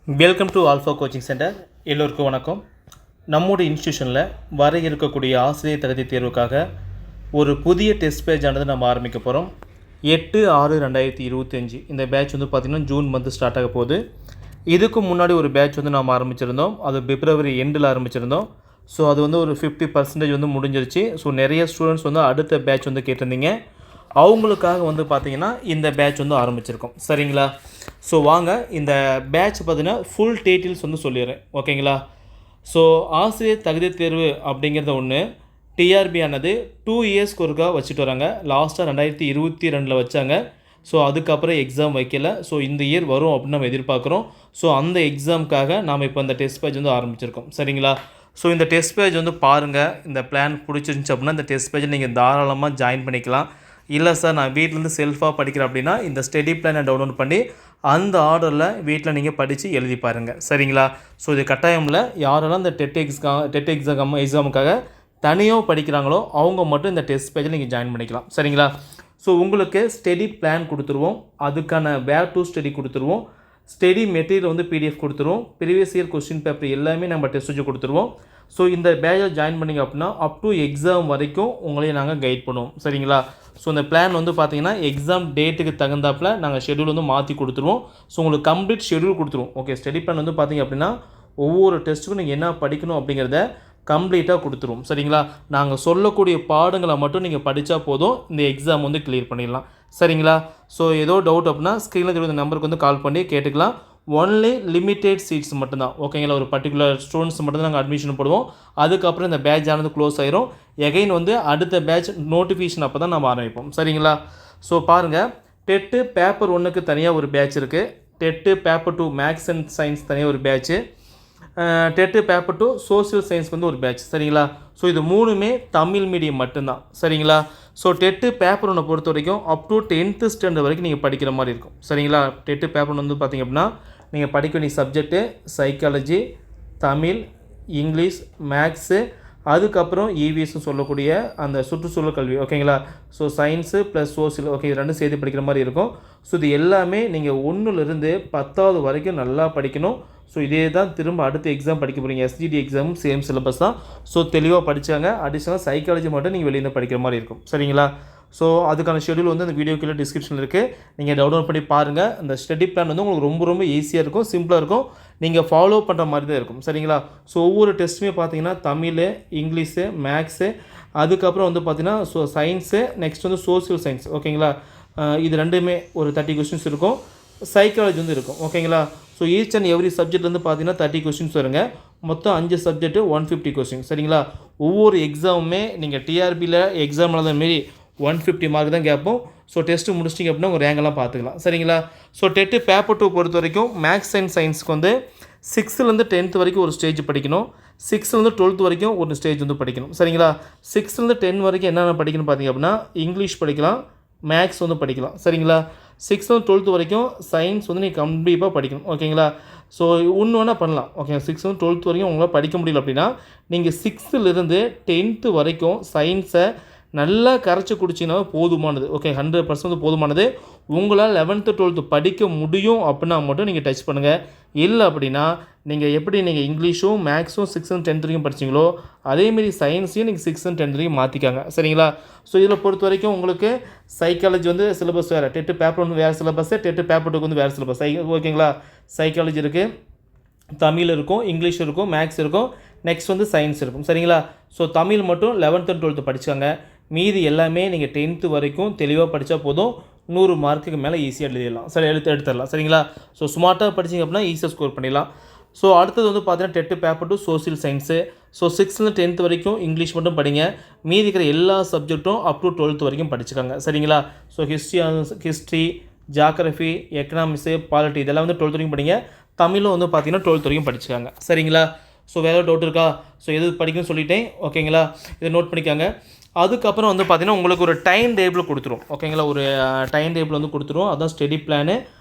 Welcome to alpha coaching centre. எல்லோருக்கும் வணக்கம். நம்முடைய இன்ஸ்டியூஷனில் வர இருக்கக்கூடிய ஆசிரியர் தகுதி தேர்வுக்காக ஒரு புதிய டெஸ்ட் பேட்ச் ஆனது நம்ம ஆரம்பிக்க போகிறோம். 8/6/2025 இந்த பேட்ச் வந்து பார்த்திங்கன்னா ஜூன் மந்த் ஸ்டார்ட் ஆக போகுது. இதுக்கு முன்னாடி ஒரு பேட்ச் வந்து நாம் ஆரம்பிச்சிருந்தோம். அது பிப்ரவரி எண்டில் ஆரம்பிச்சிருந்தோம். ஸோ அது வந்து ஒரு 50% வந்து முடிஞ்சிருச்சு. ஸோ நிறைய ஸ்டூடெண்ட்ஸ் வந்து அடுத்த பேட்ச் வந்து கேட்டிருந்தீங்க. அவங்களுக்காக வந்து பார்த்திங்கன்னா இந்த பேட்ச் வந்து ஆரம்பிச்சிருக்கோம். சரிங்களா? ஸோ வாங்க இந்த பேட்ச் பார்த்திங்கன்னா ஃபுல் டீட்டெயில்ஸ் வந்து சொல்லிடுறேன். ஓகேங்களா? ஸோ ஆசிரியர் தகுதி தேர்வு அப்படிங்கிறத ஒன்று டிஆர்பி ஆனது 2 இயர்ஸ்க்கு ஒருக்கா வச்சுட்டு வராங்க. லாஸ்ட்டாக 2022 வச்சாங்க. ஸோ அதுக்கப்புறம் எக்ஸாம் வைக்கல. ஸோ இந்த இயர் வரும் அப்படின்னு நம்ம எதிர்பார்க்குறோம். ஸோ அந்த எக்ஸாமுக்காக நாம் இப்போ இந்த டெஸ்ட் பேட்ச் வந்து ஆரம்பிச்சிருக்கோம். சரிங்களா? ஸோ இந்த டெஸ்ட் பேட்ச் வந்து பாருங்கள். இந்த பிளான் பிடிச்சிருந்துச்சி அப்படின்னா இந்த டெஸ்ட் பேட்சில் நீங்கள் தாராளமாக ஜாயின் பண்ணிக்கலாம். இல்லை சார் நான் வீட்டிலேருந்து செல்ஃபாக படிக்கிறேன் அப்படின்னா இந்த ஸ்டடி பிளானை டவுன்லோட் பண்ணி அந்த ஆர்டரில் வீட்டில் நீங்கள் படித்து எழுதி பாருங்கள். சரிங்களா? ஸோ இது கட்டாயமில் யாரெல்லாம் இந்த டெட் எக்ஸாமுக்காக தனியாக படிக்கிறாங்களோ அவங்க மட்டும் இந்த டெஸ்ட் பேஜில் நீங்கள் ஜாயின் பண்ணிக்கலாம். சரிங்களா? ஸோ உங்களுக்கு ஸ்டடி பிளான் கொடுத்துருவோம். அதுக்கான வேர் டு ஸ்டடி கொடுத்துருவோம். ஸ்டடி மெட்டீரியல் வந்து பிடிஎஃப் கொடுத்துருவோம். ப்ரீவியஸ் இயர் கொஸ்டின் பேப்பர் எல்லாமே நம்ம டெஸ்ட் வச்சு கொடுத்துருவோம். ஸோ இந்த பேட்சில் ஜாயின் பண்ணிங்க அப்படின்னா அப் டு எக்ஸாம் வரைக்கும் உங்களையும் நாங்கள் கைட் பண்ணுவோம். சரிங்களா? ஸோ இந்த பிளான் வந்து பார்த்தீங்கன்னா எக்ஸாம் டேட்டுக்கு தகுந்தாப்பில் நாங்கள் ஷெடியூல் வந்து மாற்றி கொடுத்துருவோம். ஸோ உங்களுக்கு கம்ப்ளீட் ஷெடியூல் கொடுத்துருவோம். ஓகே, ஸ்டடி பிளான் வந்து பார்த்திங்க அப்படின்னா ஒவ்வொரு டெஸ்ட்டுக்கும் நீங்கள் என்ன படிக்கணும் அப்படிங்கிறத கம்ப்ளீட்டாக கொடுத்துருவோம். சரிங்களா? நாங்கள் சொல்லக்கூடிய பாடங்களை மட்டும் நீங்கள் படித்தா போதும், இந்த எக்ஸாம் வந்து கிளியர் பண்ணிடலாம். சரிங்களா? ஸோ ஏதோ டவுட் அப்படின்னா ஸ்க்ரீனில் தெரியுற நம்பருக்கு வந்து கால் பண்ணி கேட்டுக்கலாம். ஒன்லி லிமிட்டெட் சீட்ஸ் மட்டும்தான். ஓகேங்களா? ஒரு பர்டிகுலர் ஸ்டூடெண்ட்ஸ் மட்டும் நாங்கள் அட்மிஷன் போடுவோம். அதுக்கப்புறம் இந்த பேட்ச் ஆனது க்ளோஸ் ஆயிரும். எகைன் வந்து அடுத்த பேட்ச் நோட்டிஃபிகேஷன் அப்போ தான் நம்ம ஆரம்பிப்போம். சரிங்களா? ஸோ பாருங்கள், டெட்டு பேப்பர் 1க்கு தனியாக ஒரு பேட்ச் இருக்குது. TET paper 2 maths and science தனியாக ஒரு பேட்ச்சு. டெட்டு பேப்பர் 2 சோசியல் சயின்ஸ்க்கு வந்து ஒரு பேட்ச். சரிங்களா? ஸோ இது மூணுமே தமிழ் மீடியம் மட்டும்தான். சரிங்களா? ஸோ டெட்டு பேப்பர் 1 பொறுத்த வரைக்கும் அப் டு 10th ஸ்டாண்டர்ட் வரைக்கும் நீங்கள் படிக்கிற மாதிரி இருக்கும். சரிங்களா? டெட்டு பேப்பர் 1 வந்து பார்த்திங்க அப்படின்னா நீங்கள் படிக்க வேண்டிய subject psychology, Tamil, English, maths, அதுக்கப்புறம் இவிஎஸ்ன்னு சொல்லக்கூடிய அந்த சுற்றுச்சூழல் கல்வி. ஓகேங்களா? So science plus social, okay, இது ரெண்டும் சேர்த்து படிக்கிற மாதிரி இருக்கும். ஸோ இது எல்லாமே நீங்கள் 1லேருந்து 10வது வரைக்கும் நல்லா படிக்கணும். ஸோ இதே தான் திரும்ப அடுத்த எக்ஸாம் படிக்க போகிறீங்க. எஸ்ஜிடி எக்ஸாமும் சேம் சிலபஸ் தான். ஸோ தெளிவாக படித்தாங்க. அடிஷ்னலாக சைக்காலஜி மட்டும் நீங்கள் வெளியே படிக்கிற மாதிரி இருக்கும். சரிங்களா? ஸோ அதுக்கான ஷெடியூல் வந்து அந்த வீடியோ கீழே டிஸ்கிரிப்ஷனில் இருக்குது. நீங்கள் டவுன்லோட் பண்ணி பாருங்கள். இந்த ஸ்டடி பிளான் வந்து உங்களுக்கு ரொம்ப ரொம்ப ஈஸியாக இருக்கும், சிம்பிளாக இருக்கும். நீங்கள் ஃபாலோ பண்ணுற மாதிரி தான் இருக்கும். சரிங்களா? ஸோ ஒவ்வொரு டெஸ்ட்டுமே பார்த்தீங்கன்னா தமிழ், இங்கிலீஷு, மேக்ஸு, அதுக்கப்புறம் வந்து பார்த்திங்கன்னா சயின்ஸு, நெக்ஸ்ட் வந்து சோசியல் சயின்ஸ். ஓகேங்களா? இது ரெண்டுமே ஒரு 30 கொஸ்டின்ஸ் இருக்கும். சைக்காலஜி வந்து இருக்கும். ஓகேங்களா? ஸோ ஈச் அண்ட் எவ்ரி சப்ஜெக்ட்லேருந்து பார்த்தீங்கன்னா 30 கொஸ்டின்ஸ் வருங்க. மொத்தம் 5 சப்ஜெக்ட்டு 150 கொஸ்டின். சரிங்களா? ஒவ்வொரு எக்ஸாமுமே நீங்கள் டிஆர்பியில் எக்ஸாம் எழுத மாரி 150 மார்க் தான் கேட்போம். ஸோ டெஸ்ட்டு முடிச்சிட்டிங்க அப்படின்னா உங்கள் ரேங்கெல்லாம் பார்த்துக்கலாம். சரிங்களா? ஸோ டெட்டு பேப்பர் 2 பொறுத்த வரைக்கும் மேக்ஸ் அண்ட் சயின்ஸ்க்கு வந்து 6th-லேருந்து 10th வரைக்கும் ஒரு ஸ்டேஜ் படிக்கணும். 6th-லேருந்து 12th வரைக்கும் ஒரு ஸ்டேஜ் வந்து படிக்கணும். சரிங்களா? 6th-லேருந்து 10 வரைக்கும் என்னென்ன படிக்கணும் பார்த்தீங்க அப்படின்னா இங்கிலீஷ் படிக்கலாம், மேக்ஸ் வந்து படிக்கலாம். சரிங்களா? 6th-லேருந்து 12th வரைக்கும் சயின்ஸ் வந்து நீங்கள் கண்டிப்பாக படிக்கணும். ஓகேங்களா? ஸோ ஒன்று வேணால் பண்ணலாம். ஓகே, 6th-லேருந்து 12th வரைக்கும் உங்களால் படிக்க முடியல அப்படின்னா நீங்கள் 6th-லேருந்து 10th வரைக்கும் சயின்ஸை நல்லா கரைச்சி குடிச்சிங்கன்னா போதுமானது. ஓகே, 100% போதுமானது. உங்களால் 11th 12th படிக்க முடியும் அப்படின்னா மட்டும் நீங்கள் டச் பண்ணுங்கள். இல்லை அப்படின்னா நீங்கள் எப்படி நீங்கள் இங்கிலீஷும் மேக்ஸும் 6th and 10th வரைக்கும் படிச்சிங்களோ அதேமாரி சயின்ஸையும் நீங்கள் 6th and 10th வரைக்கும் மாற்றிக்காங்க. சரிங்களா? ஸோ இதில் பொறுத்த வரைக்கும் உங்களுக்கு சைக்காலஜி வந்து சிலபஸ் வேறு, டெட்டு பேப்பர் வந்து வேறு சிலபஸ்ஸு, டெட்டு பேப்பர் 2 வந்து வேறு சிலபஸ். ஓகேங்களா? சைக்காலஜி இருக்குது, தமிழ் இருக்கும், இங்கிலீஷ் இருக்கும், மேக்ஸ் இருக்கும், நெக்ஸ்ட் வந்து சயின்ஸ் இருக்கும். சரிங்களா? ஸோ தமிழ் மட்டும் 11th and 12th படித்தாங்க. மீதி எல்லாமே நீங்கள் 10th வரைக்கும் தெளிவாக படித்தா போதும். 100 மார்க்குக்கு மேலே ஈஸியாக எழுதிடலாம். சரி, எடுத்துடலாம். சரிங்களா? ஸோ ஸ்மார்ட்டாக படிச்சிங்க அப்படின்னா ஈஸியாக ஸ்கோர் பண்ணிடலாம். ஸோ அடுத்தது வந்து பார்த்தீங்கன்னா TET paper 2 social science. So 6th-லேருந்து 10th வரைக்கும் இங்கிலீஷ் மட்டும் படிங்க. மீதி இருக்கிற எல்லா சப்ஜெக்ட்டும் அப் டு 12th வரைக்கும் படிச்சுக்காங்க. சரிங்களா? So history, geography, economics, polity இதெல்லாம் வந்து 12th வரைக்கும் படிங்க. தமிழும் வந்து பார்த்தீங்கன்னா 12th வரைக்கும் படிச்சுக்காங்க. சரிங்களா? ஸோ வேறு டவுட் இருக்கா? ஸோ எது படிக்கணும்னு சொல்லிட்டேன். ஓகேங்களா? இதை நோட் பண்ணிக்காங்க. அதுக்கப்புறம் வந்து பார்த்திங்கன்னா உங்களுக்கு ஒரு டைம் டேபிள் கொடுத்துரும். ஓகேங்களா? ஒரு டைம் டேபிள் வந்து கொடுத்துரும். அதுதான் ஸ்டடி பிளானு.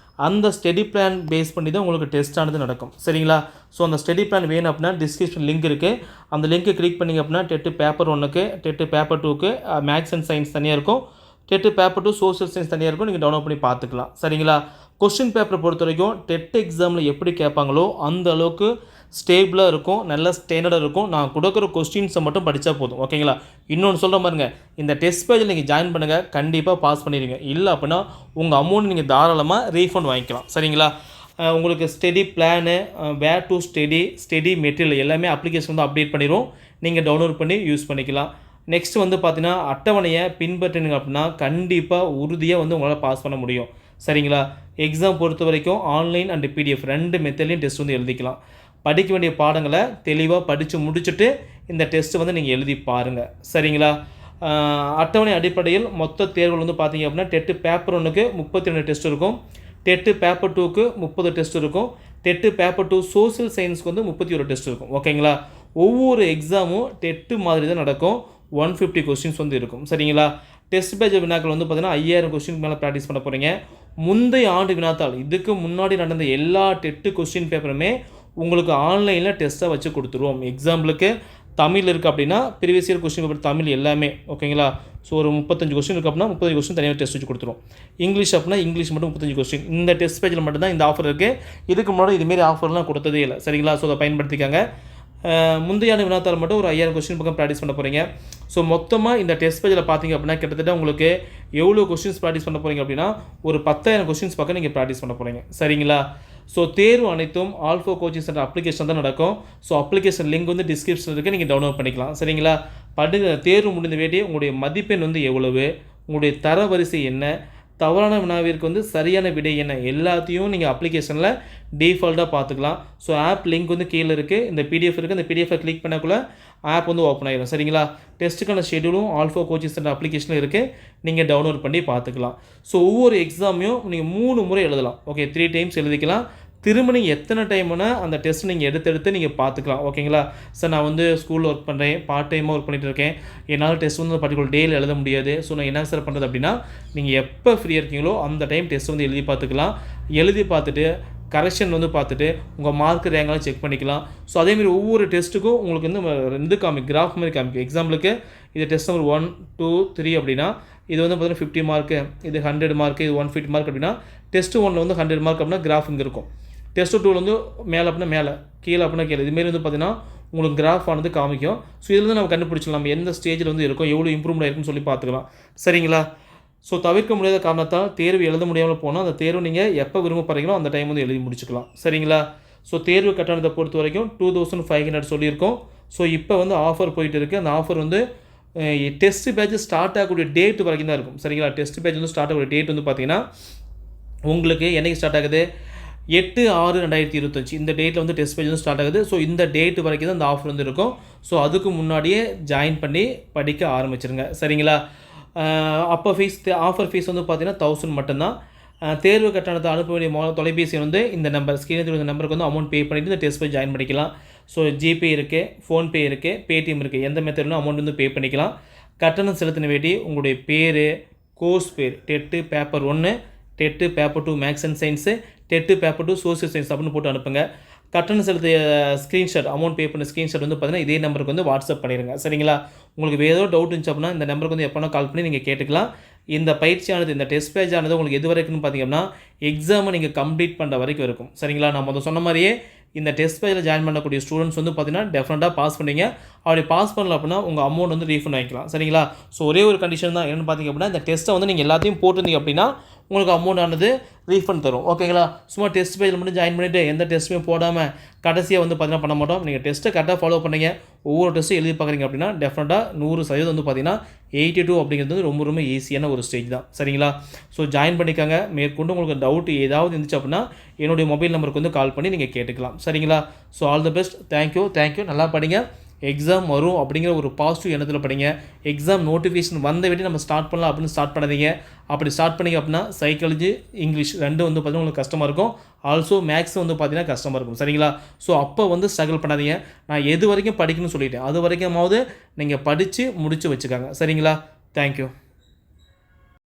அந்த ஸ்டடி பிளான் பேஸ் பண்ணி தான் உங்களுக்கு டெஸ்ட் ஆனது நடக்கும். சரிங்களா? ஸோ அந்த ஸ்டடி பிளான் வேணும் அப்படின்னா டிஸ்கிரிப்ஷன் லிங்க் இருக்குது. அந்த லிங்க்கை கிளிக் பண்ணிங்க அப்படின்னா டெட்டு பேப்பர் 1க்கு, டெட்டு பேப்பர் 2க்கு மேக்ஸ் அண்ட் சயின்ஸ் தனியாக இருக்கும், டெட்டு பேப்பர் 2 சோசியல் சயின்ஸ் தனியாக இருக்கும். நீங்கள் டவுன்லோட் பண்ணி பார்த்துக்கலாம். சரிங்களா? கொஸ்டின் பேப்பரை பொறுத்த வரைக்கும் டெட் எக்ஸாமில் எப்படி கேட்பாங்களோ அந்த அளவுக்கு ஸ்டேபிளாக இருக்கும், நல்ல ஸ்டாண்டர்டாக இருக்கும். நான் கொடுக்குற கொஸ்டின்ஸை மட்டும் படித்தா போதும், ஓகேங்களா? இன்னொன்று சொல்கிற பாருங்க, இந்த டெஸ்ட் பேஜில் நீங்கள் ஜாயின் பண்ணுங்கள், கண்டிப்பாக பாஸ் பண்ணிடுவீங்க. இல்லை அப்படின்னா உங்கள் அமௌண்ட் நீங்கள் தாராளமாக ரீஃபண்ட் வாங்கிக்கலாம், சரிங்களா? உங்களுக்கு study plan, where to study material எல்லாமே அப்ளிகேஷன் வந்து அப்டேட் பண்ணிடுவோம். நீங்கள் டவுன்லோட் பண்ணி யூஸ் பண்ணிக்கலாம். நெக்ஸ்ட் வந்து பார்த்தீங்கன்னா அட்டவணையை பின்பற்றினீங்க அப்படின்னா கண்டிப்பாக உறுதியாக வந்து உங்களால் பாஸ் பண்ண முடியும், சரிங்களா? எக்ஸாம் பொறுத்த வரைக்கும் ஆன்லைன் அண்ட் பிடிஎஃப் 2 மெத்தட்லையும் டெஸ்ட் வந்து எழுதிக்கலாம். படிக்க வேண்டிய பாடங்களை தெளிவாக படித்து முடிச்சுட்டு இந்த டெஸ்ட்டு வந்து நீங்கள் எழுதி பாருங்கள், சரிங்களா? அட்டவணை அடிப்படையில் மொத்த தேர்வுகள் வந்து பார்த்தீங்க அப்படின்னா டெட்டு பேப்பர் 1க்கு 32 டெஸ்ட் இருக்கும், டெட்டு பேப்பர் 2க்கு 30 டெஸ்ட் இருக்கும், டெட்டு பேப்பர் 2 சோசியல் சயின்ஸ்க்கு வந்து 31 டெஸ்ட் இருக்கும், ஓகேங்களா? ஒவ்வொரு எக்ஸாமும் டெட்டு மாதிரி தான் நடக்கும். 150 கொஸ்டின்ஸ் வந்து இருக்கும், சரிங்களா? டெஸ்ட் பேஜ் வினாக்கள் வந்து பார்த்தீங்கன்னா 5000 கொஸ்டின் மேலே ப்ராக்டிஸ் பண்ண போகிறீங்க. முந்தைய ஆண்டு வினாத்தாள் இதுக்கு முன்னாடி நடந்த எல்லா டெட்டு கொஸ்டின் பேப்பருமே உங்களுக்கு ஆன்லைனில் டெஸ்ட்டாக வச்சு கொடுத்துருவோம். எக்ஸாம்பிளுக்கு தமிழ் இருக்குது அப்படின்னா previous year question paper Tamil எல்லாமே, ஓகேங்களா? ஸோ ஒரு 35 கொஸ்டின் இருக்குது அப்படின்னா 35 கொஸ்டின் தனியாக டெஸ்ட் வச்சு கொடுத்துருவோம். இங்கிலீஷ் அப்படின்னா இங்கிலீஷ் மட்டும் 35 கொஸ்டின். இந்த டெஸ்ட் பேஜில் மட்டும்தான் இந்த ஆஃபர் இருக்குது. இதுக்கு முன்னாடி இதுமாரி ஆஃபர்லாம் கொடுத்ததே இல்லை, சரிங்களா? ஸோ அதை பயன்படுத்திக்காங்க. முந்தைய ஆண்டு வினாத்தாள் மட்டும் ஒரு 5000 கொஸ்டின் பக்கம் ப்ராக்டிஸ் பண்ண போகிறீங்க. ஸோ மொத்தமாக இந்த டெஸ்ட் பேஜில் பார்த்தீங்க அப்படின்னா கிட்டத்தட்ட உங்களுக்கு எவ்வளோ கொஸ்டின்ஸ் ப்ராக்டிஸ் பண்ண போகிறீங்க அப்படின்னா ஒரு 10000 கொஸ்டின்ஸ் பக்கம் நீங்கள் ப்ராக்டிஸ் பண்ண போகிறீங்க, சரிங்களா? ஸோ தேர்வு அனைத்தும் ஆல்ஃபா கோச்சிங் சென்டர் அப்ளிகேஷன் தான் நடக்கும். ஸோ அப்ளிகேஷன் லிங்க் வந்து டிஸ்கிரிப்ஷனில் இருக்குது, நீங்கள் டவுன்லோட் பண்ணிக்கலாம், சரிங்களா? தேர்வு முடிந்த வேண்டிய உங்களுடைய மதிப்பெண் வந்து எவ்வளவு, உங்களுடைய தரவரிசை என்ன, தவறான வினாவிற்கு வந்து சரியான விடை என்ன, எல்லாத்தையும் நீங்கள் அப்ளிகேஷனில் டிஃபால்ட்டாக பார்த்துக்கலாம். ஸோ ஆப் லிங்க் வந்து கீழே இருக்குது, இந்த பிடிஎஃப் இருக்குது, இந்த பிடிஎஃபை கிளிக் பண்ணக்குள்ளே ஆப் வந்து ஓப்பன் ஆகிடும், சரிங்களா? டெஸ்ட்டுக்கான ஷெடியூலும் ஆல்ஃபா கோச்சிங் சென்டர் அப்ளிகேஷனில் இருக்குது, நீங்கள் டவுன்லோட் பண்ணி பார்த்துக்கலாம். ஸோ ஒவ்வொரு எக்ஸாமையும் நீங்கள் 3 முறை எழுதலாம், ஓகே? 3 டைம்ஸ் எழுதிக்கலாம். திரும்ப நீங்கள் எத்தனை டைம்னா அந்த டெஸ்ட் நீங்கள் எடுத்து நீங்கள் பார்த்துக்கலாம், ஓகேங்களா? சார் நான் வந்து ஸ்கூலில் ஒர்க் பண்ணுறேன், பார்ட் டைமாக ஒர்க் பண்ணிகிட்டு இருக்கேன், என்னால் டெஸ்ட் வந்து பர்டிகுலர் டேயில் எழுத முடியாது, ஸோ நான் என்ன சார் பண்ணுறது அப்படின்னா நீங்கள் எப்போ ஃப்ரீயாக இருக்கீங்களோ அந்த டைம் டெஸ்ட் வந்து எழுதி பார்த்துக்கலாம். எழுதி பார்த்துட்டு கரெக்ஷன் வந்து பார்த்துட்டு உங்கள் மார்க் ரேங்கெல்லாம் செக் பண்ணிக்கலாம். ஸோ அதேமாதிரி ஒவ்வொரு டெஸ்ட்டுக்கும் உங்களுக்கு வந்து கிராஃப் மாதிரி காமிக்கும். எக்ஸாம்பிளுக்கு இது டெஸ்ட் நம்பர் 1, 2, 3 அப்படின்னா இது வந்து பார்த்தீங்கன்னா 50 மார்க்கு, இது 100 மார்க்கு, இது 150 மார்க் அப்படின்னா டெஸ்ட் 1 வந்து 100 மார்க் அப்படின்னா கிராஃப் இங்கே இருக்கும். டெஸ்ட் 2 வந்து மேலே அப்படின்னா மேலே, கீழே அப்படின்னா கீழே, இதுமாரி வந்து பார்த்தீங்கன்னா உங்களுக்கு கிராஃப் ஆனது காமிக்கும். ஸோ இதில் வந்து நம்ம கண்டுபிடிச்சிடலாம் நம்ம எந்த ஸ்டேஜில் வந்து இருக்கும், எவ்வளோ இம்ப்ரூவ்மெண்ட் ஆயிருக்குன்னு சொல்லி பார்த்துக்கலாம், சரிங்களா? ஸோ தவிர்க்க முடியாத காரணத்தால் தேர்வு எழுத முடியாமல் போனால் அந்த தேர்வு நீங்கள் எப்போ விரும்பப்படுறீங்களோ அந்த டைம் வந்து எழுதி முடிச்சுக்கலாம், சரிங்களா? ஸோ தேர்வு கட்டணத்தை பொறுத்த வரைக்கும் 2500 சொல்லியிருக்கோம். ஸோ இப்போ வந்து ஆஃபர் போயிட்டு இருக்குது. அந்த ஆஃபர் வந்து டெஸ்ட் பேட்ச் ஸ்டார்ட் ஆகக்கூடிய டேட் வரைக்கும் தான் இருக்கும், சரிங்களா? டெஸ்ட் பேட்ச் வந்து ஸ்டார்ட் ஆகக்கூடிய டேட் வந்து பார்த்தீங்கன்னா உங்களுக்கு என்றைக்கு ஸ்டார்ட் ஆகுது, 8/6/2025 இந்த டேட்டில் வந்து டெஸ்ட் பேஜ் வந்து ஸ்டார்ட் ஆகுது. ஸோ இந்த டேட் வரைக்கும் தான் இந்த ஆஃபர் வந்து இருக்கும். ஸோ அதுக்கு முன்னாடியே ஜாயின் பண்ணி படிக்க ஆரம்பிச்சிருங்க, சரிங்களா? அப்போ ஆஃபர் ஃபீஸ் வந்து பார்த்தீங்கன்னா 1000 மட்டும்தான். தேர்வு கட்டணத்தை அனுப்ப வேண்டிய தொலைபேசி வந்து இந்த நம்பர் ஸ்க்ரீனில் தெரியும் நம்பருக்கு வந்து அமௌண்ட் பே பண்ணிவிட்டு இந்த டெஸ்ட் போய் ஜாயின் பண்ணிக்கலாம். ஸோ ஜிபே இருக்குது, ஃபோன்பே இருக்குது, பேடிஎம் இருக்குது, எந்த மெத்தட்லையும் அமௌண்ட் வந்து பே பண்ணிக்கலாம். கட்டணம் செலுத்தின வேண்டி உங்களுடைய பேர், கோர்ஸ் பேர், TET paper 1, TET paper 2 maths and science, TET paper 2 social science அப்படின்னு போட்டு அனுப்புங்க. கட்டணம் செலுத்திய ஸ்க்ரீன்ஷாட், அமௌண்ட் பே பண்ண ஸ்க்ரீன்ஷாட் வந்து பார்த்தீங்கன்னா இதே நம்பருக்கு வந்து வாட்ஸ்அப் பண்ணிடுங்க, சரிங்களா? உங்களுக்கு வேறு ஏதோ டவுட் இருந்துச்சு அப்படின்னா இந்த நம்பருக்கு வந்து எப்போனா கால் பண்ணி நீங்கள் கேட்டுக்கலாம். இந்த பயிற்சியானது, இந்த டெஸ்ட் பேஜ் ஆனது உங்களுக்கு எது வரைக்கும்னு பார்த்தீங்கன்னா எக்ஸாமை நீங்கள் கம்ப்ளீட் பண்ணுற வரைக்கும் இருக்கும், சரிங்களா? நான் முதல்ல சொன்ன மாதிரியே இந்த டெஸ்ட் பேஜில் ஜாயின் பண்ணக்கூடிய ஸ்டூடெண்ட்ஸ் வந்து பார்த்தீங்கன்னா டெஃபினட்டாக பாஸ் பண்ணிங்க. அப்படி பாஸ் பண்ணல அப்படின்னா உங்கள் அமௌண்ட் வந்து ரீஃபண்ட் வாங்கிக்கலாம், சரிங்களா? ஸோ ஒரே ஒரு கண்டிஷன் தான் என்னென்னு பார்த்தீங்க அப்படின்னா இந்த டெஸ்ட்டை வந்து நீங்கள் எல்லாத்தையும் போட்டிருந்தீங்க அப்படின்னா உங்களுக்கு அமௌண்ட் ஆனது ரீஃபண்ட் தரும், ஓகேங்களா? சும்மா டெஸ்ட் பேஜில் மட்டும் ஜாயின் பண்ணிவிட்டு எந்த டெஸ்ட்டுமே போடாமல் கடைசியாக வந்து பார்த்தீங்கன்னா பண்ண மாட்டோம். நீங்கள் டெஸ்ட்டை கரெக்டாக ஃபாலோ பண்ணீங்க, ஒவ்வொரு டெஸ்ட்டும் எழுதி பார்க்குறீங்க அப்படின்னா டெஃபினட்டாக 100% வந்து பார்த்தீங்கன்னா 82 அப்படிங்கிறது வந்து ரொம்ப ரொம்ப ஈஸியான ஒரு ஸ்டேஜ் தான், சரிங்களா? ஸோ ஜாயின் பண்ணிக்காங்க. மேற்கொண்டு உங்களுக்கு டவுட் ஏதாவது இருந்துச்சு அப்படின்னா என்னுடைய மொபைல் நம்பருக்கு வந்து கால் பண்ணி நீங்கள் கேட்டுக்கலாம், சரிங்களா? So all the best. Thank you. நல்லா படிங்க. எக்ஸாம் வரும் அப்படிங்கிற ஒரு பாசிட்டிவ் எண்ணத்தில் படிங்க. எக்ஸாம் நோட்டிஃபிகேஷன் வந்த விட்டு நம்ம ஸ்டார்ட் பண்ணலாம் அப்படின்னு ஸ்டார்ட் பண்ணாதீங்க. அப்படி ஸ்டார்ட் பண்ணிங்க அப்படின்னா சைக்காலஜி, இங்கிலீஷ் ரெண்டும் வந்து பார்த்தீங்கன்னா உங்களுக்கு கஷ்டமாக இருக்கும். ஆல்சோ மேக்ஸ் வந்து பார்த்தீங்கன்னா கஷ்டமாக இருக்கும், சரிங்களா? ஸோ அப்போ வந்து ஸ்ட்ரகிள் பண்ணாதீங்க. நான் எது வரைக்கும் படிக்கணும்னு சொல்லிட்டேன், அது வரைக்குமாவது நீங்கள் படித்து முடித்து வச்சுக்காங்க, சரிங்களா? தேங்க்யூ.